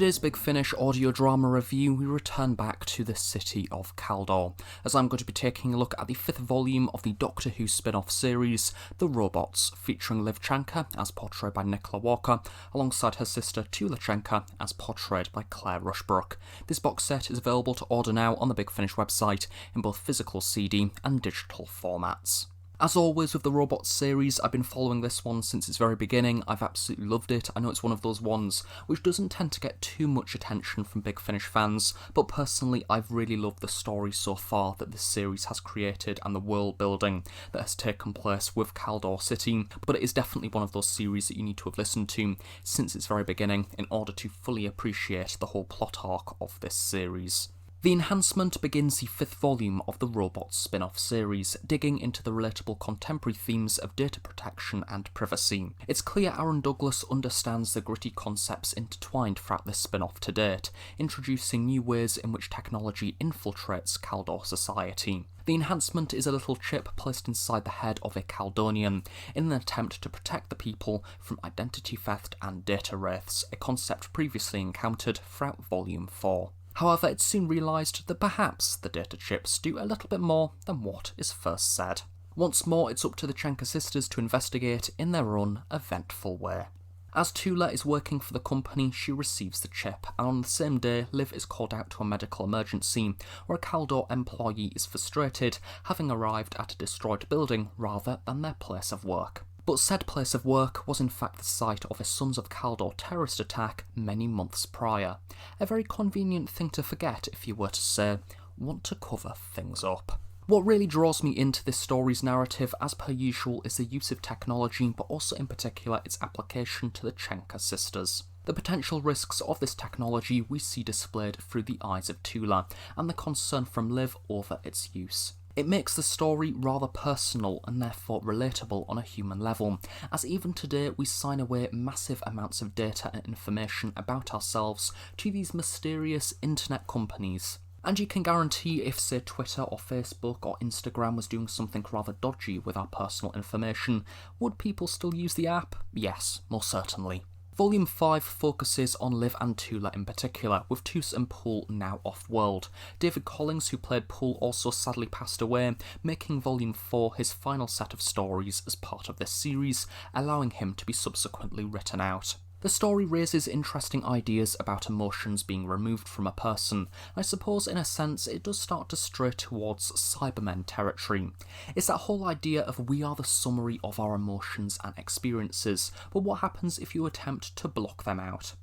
today's Big Finish audio drama review, we return back to the city of Kaldor, as I'm going to be taking a look at the 5th volume of the Doctor Who spin-off series, The Robots, featuring Liv Chanka, as portrayed by Nicola Walker, alongside her sister Tula Chanka, as portrayed by Claire Rushbrook. This box set is available to order now on the Big Finish website in both physical CD and digital formats. As always with the Robots series, I've been following this one since its very beginning. I've absolutely loved it. I know it's one of those ones which doesn't tend to get too much attention from Big Finish fans, but personally I've really loved the story so far that this series has created and the world building that has taken place with Kaldor City, but it is definitely one of those series that you need to have listened to since its very beginning in order to fully appreciate the whole plot arc of this series. The Enhancement begins the 5th volume of the Robots spin-off series, digging into the relatable contemporary themes of data protection and privacy. It's clear Aaron Douglas understands the gritty concepts intertwined throughout this spin-off to date, introducing new ways in which technology infiltrates Kaldor society. The Enhancement is a little chip placed inside the head of a Kaldonian in an attempt to protect the people from identity theft and data wraiths, a concept previously encountered throughout Volume 4. However, it's soon realised that perhaps the data chips do a little bit more than what is first said. Once more, it's up to the Chanka sisters to investigate in their own eventful way. As Tula is working for the company, she receives the chip, and on the same day, Liv is called out to a medical emergency, where a Kaldor employee is frustrated, having arrived at a destroyed building rather than their place of work. But said place of work was in fact the site of a Sons of Kaldor terrorist attack many months prior. A very convenient thing to forget if you were to say, want to cover things up. What really draws me into this story's narrative, as per usual, is the use of technology, but also in particular its application to the Chanka sisters. The potential risks of this technology we see displayed through the eyes of Tula, and the concern from Liv over its use. It makes the story rather personal and therefore relatable on a human level, as even today we sign away massive amounts of data and information about ourselves to these mysterious internet companies. And you can guarantee if, say, Twitter or Facebook or Instagram was doing something rather dodgy with our personal information, would people still use the app? Yes, most certainly. Volume 5 focuses on Liv and Tula in particular, with Toos and Poole now off-world. David Collins, who played Poole, also sadly passed away, making Volume 4 his final set of stories as part of this series, allowing him to be subsequently written out. The story raises interesting ideas about emotions being removed from a person. I suppose in a sense it does start to stray towards Cybermen territory. It's that whole idea of we are the summary of our emotions and experiences, but what happens if you attempt to block them out?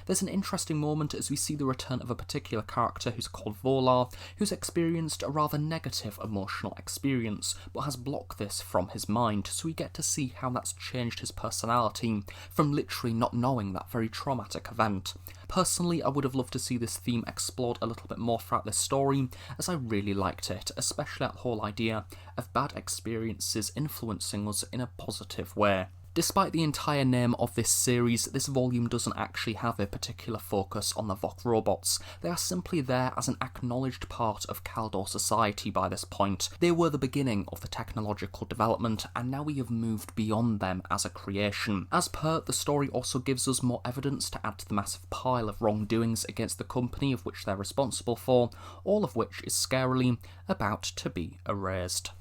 There's an interesting moment as we see the return of a particular character who's called Volar, who's experienced a rather negative emotional experience, but has blocked this from his mind, so we get to see how that's changed his personality, from literally not knowing that very traumatic event. Personally, I would have loved to see this theme explored a little bit more throughout this story, as I really liked it, especially that whole idea of bad experiences influencing us in a positive way. Despite the entire name of this series, this volume doesn't actually have a particular focus on the Vok robots. They are simply there as an acknowledged part of Kaldor society by this point. They were the beginning of the technological development, and now we have moved beyond them as a creation. As per, the story also gives us more evidence to add to the massive pile of wrongdoings against the company of which they're responsible for, all of which is scarily about to be erased.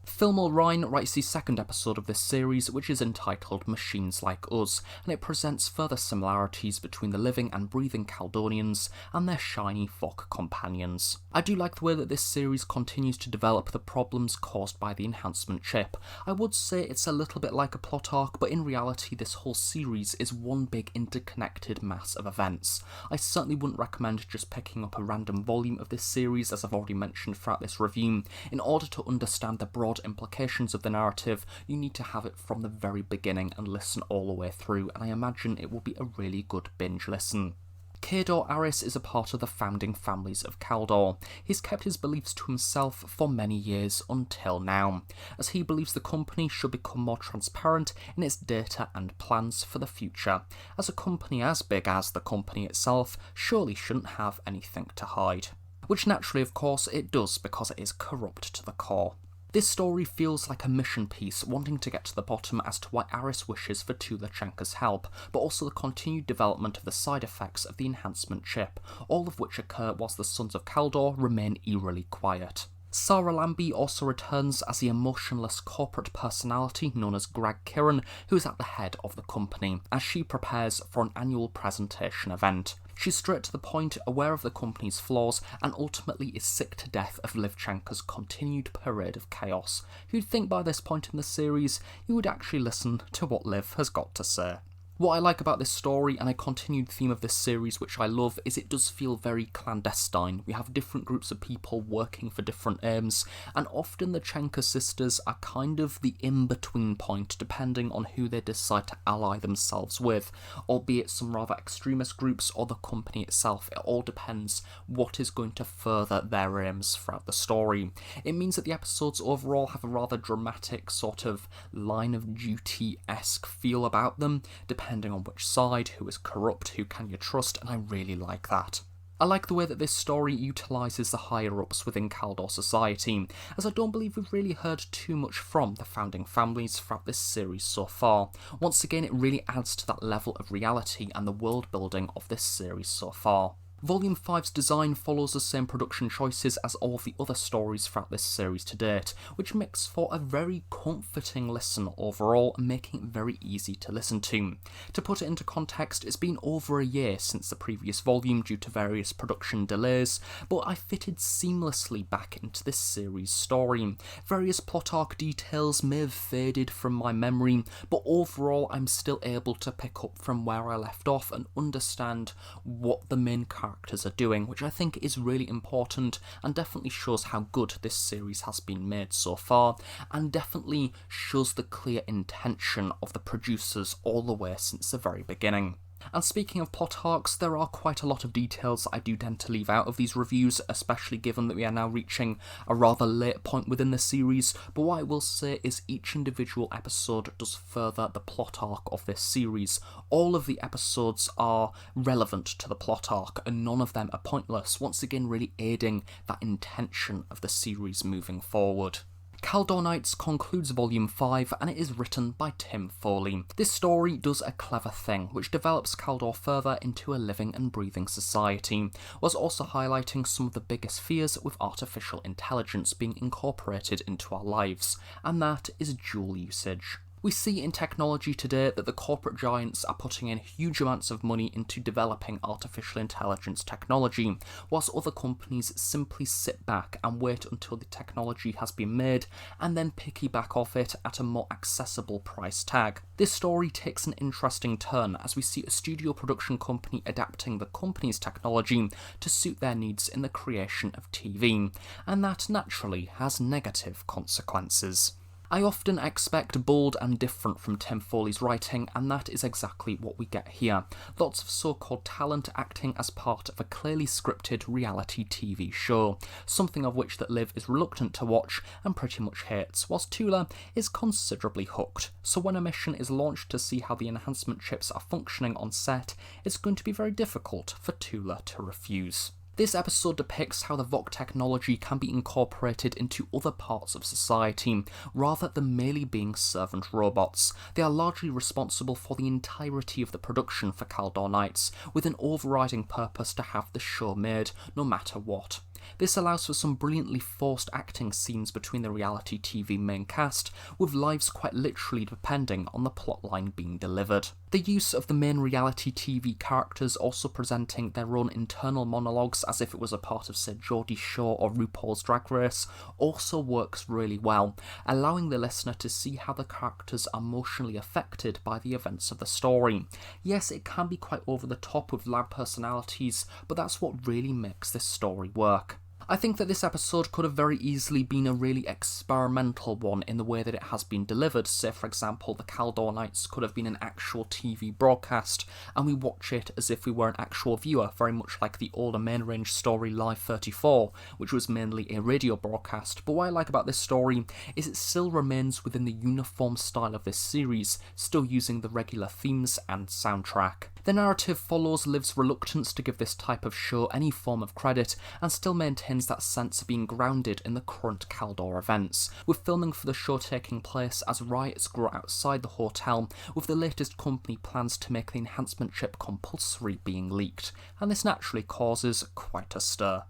Phil Mulrine writes the second episode of this series, which is entitled Machines Like Us, and it presents further similarities between the living and breathing Kaldonians and their shiny Vok companions. I do like the way that this series continues to develop the problems caused by the Enhancement chip. I would say it's a little bit like a plot arc, but in reality this whole series is one big interconnected mass of events. I certainly wouldn't recommend just picking up a random volume of this series, as I've already mentioned throughout this review. In order to understand the broad implications of the narrative, you need to have it from the very beginning and listen all the way through, and I imagine it will be a really good binge listen. Kador Aris is a part of the founding families of Kaldor. He's kept his beliefs to himself for many years until now, as he believes the company should become more transparent in its data and plans for the future, as a company as big as the company itself surely shouldn't have anything to hide. Which naturally, of course, it does, because it is corrupt to the core. This story feels like a mission piece, wanting to get to the bottom as to why Aris wishes for Tula-Chanka's help, but also the continued development of the side effects of the enhancement chip, all of which occur whilst the Sons of Kaldor remain eerily quiet. Sarah Lambie also returns as the emotionless corporate personality known as Greg Kiran, who is at the head of the company, as she prepares for an annual presentation event. She's straight to the point, aware of the company's flaws, and ultimately is sick to death of Liv Chanka's continued parade of chaos. You'd think by this point in the series, you would actually listen to what Liv has got to say. What I like about this story, and a continued theme of this series which I love, is it does feel very clandestine. We have different groups of people working for different aims, and often the Chanka sisters are kind of the in-between point, depending on who they decide to ally themselves with, albeit some rather extremist groups or the company itself. It all depends what is going to further their aims throughout the story. It means that the episodes overall have a rather dramatic sort of line of duty-esque feel about them, depending on which side, who is corrupt, who can you trust, and I really like that. I like the way that this story utilises the higher-ups within Kaldor society, as I don't believe we've really heard too much from the founding families throughout this series so far. Once again, it really adds to that level of reality and the world building of this series so far. Volume 5's design follows the same production choices as all of the other stories throughout this series to date, which makes for a very comforting listen overall, making it very easy to listen to. To put it into context, it's been over a year since the previous volume due to various production delays, but I fitted seamlessly back into this series' story. Various plot arc details may have faded from my memory, but overall I'm still able to pick up from where I left off and understand what the main characters are doing, which I think is really important and definitely shows how good this series has been made so far, and definitely shows the clear intention of the producers all the way since the very beginning. And speaking of plot arcs, there are quite a lot of details I do tend to leave out of these reviews, especially given that we are now reaching a rather late point within the series, but what I will say is each individual episode does further the plot arc of this series. All of the episodes are relevant to the plot arc, and none of them are pointless, once again really aiding that intention of the series moving forward. Kaldor Nights concludes Volume 5, and it is written by Tim Foley. This story does a clever thing, which develops Kaldor further into a living and breathing society, whilst also highlighting some of the biggest fears with artificial intelligence being incorporated into our lives, and that is dual usage. We see in technology today that the corporate giants are putting in huge amounts of money into developing artificial intelligence technology, whilst other companies simply sit back and wait until the technology has been made and then piggyback off it at a more accessible price tag. This story takes an interesting turn as we see a studio production company adapting the company's technology to suit their needs in the creation of TV, and that naturally has negative consequences. I often expect bold and different from Tim Foley's writing, and that is exactly what we get here. Lots of so-called talent acting as part of a clearly scripted reality TV show, something of which that Liv is reluctant to watch and pretty much hates, whilst Tula is considerably hooked. So when a mission is launched to see how the enhancement chips are functioning on set, it's going to be very difficult for Tula to refuse. This episode depicts how the Voc technology can be incorporated into other parts of society, rather than merely being servant robots. They are largely responsible for the entirety of the production for Kaldor Nights, with an overriding purpose to have the show made, no matter what. This allows for some brilliantly forced acting scenes between the reality TV main cast, with lives quite literally depending on the plotline being delivered. The use of the main reality TV characters also presenting their own internal monologues as if it was a part of, say, Geordie Shore or RuPaul's Drag Race also works really well, allowing the listener to see how the characters are emotionally affected by the events of the story. Yes, it can be quite over the top with loud personalities, but that's what really makes this story work. I think that this episode could have very easily been a really experimental one in the way that it has been delivered. Say, for example, the Kaldor Nights could have been an actual TV broadcast, and we watch it as if we were an actual viewer, very much like the older main range story Live 34, which was mainly a radio broadcast. But what I like about this story is it still remains within the uniform style of this series, still using the regular themes and soundtrack. The narrative follows Liv's reluctance to give this type of show any form of credit, and still maintains that sense of being grounded in the current Caldor events, with filming for the show taking place as riots grow outside the hotel, with the latest company plans to make the enhancement chip compulsory being leaked, and this naturally causes quite a stir.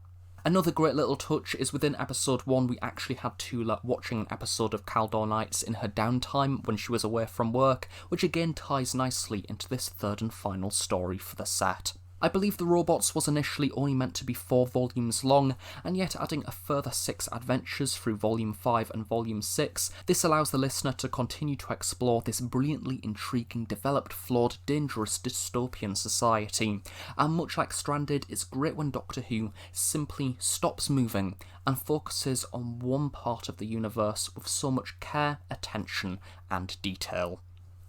Another great little touch is within episode 1 we actually had Tula watching an episode of Caldor Nights in her downtime when she was away from work, which again ties nicely into this third and final story for the set. I believe The Robots was initially only meant to be 4 volumes long, and yet adding a further 6 adventures through Volume 5 and Volume 6, this allows the listener to continue to explore this brilliantly intriguing, developed, flawed, dangerous dystopian society. And much like Stranded, it's great when Doctor Who simply stops moving and focuses on one part of the universe with so much care, attention, and detail.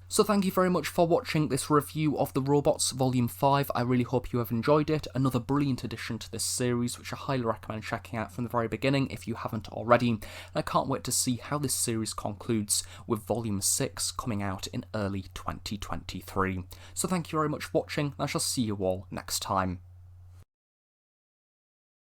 So thank you very much for watching this review of The Robots Volume 5, I really hope you have enjoyed it. Another brilliant addition to this series, which I highly recommend checking out from the very beginning if you haven't already, and I can't wait to see how this series concludes with Volume 6 coming out in early 2023. So thank you very much for watching, and I shall see you all next time.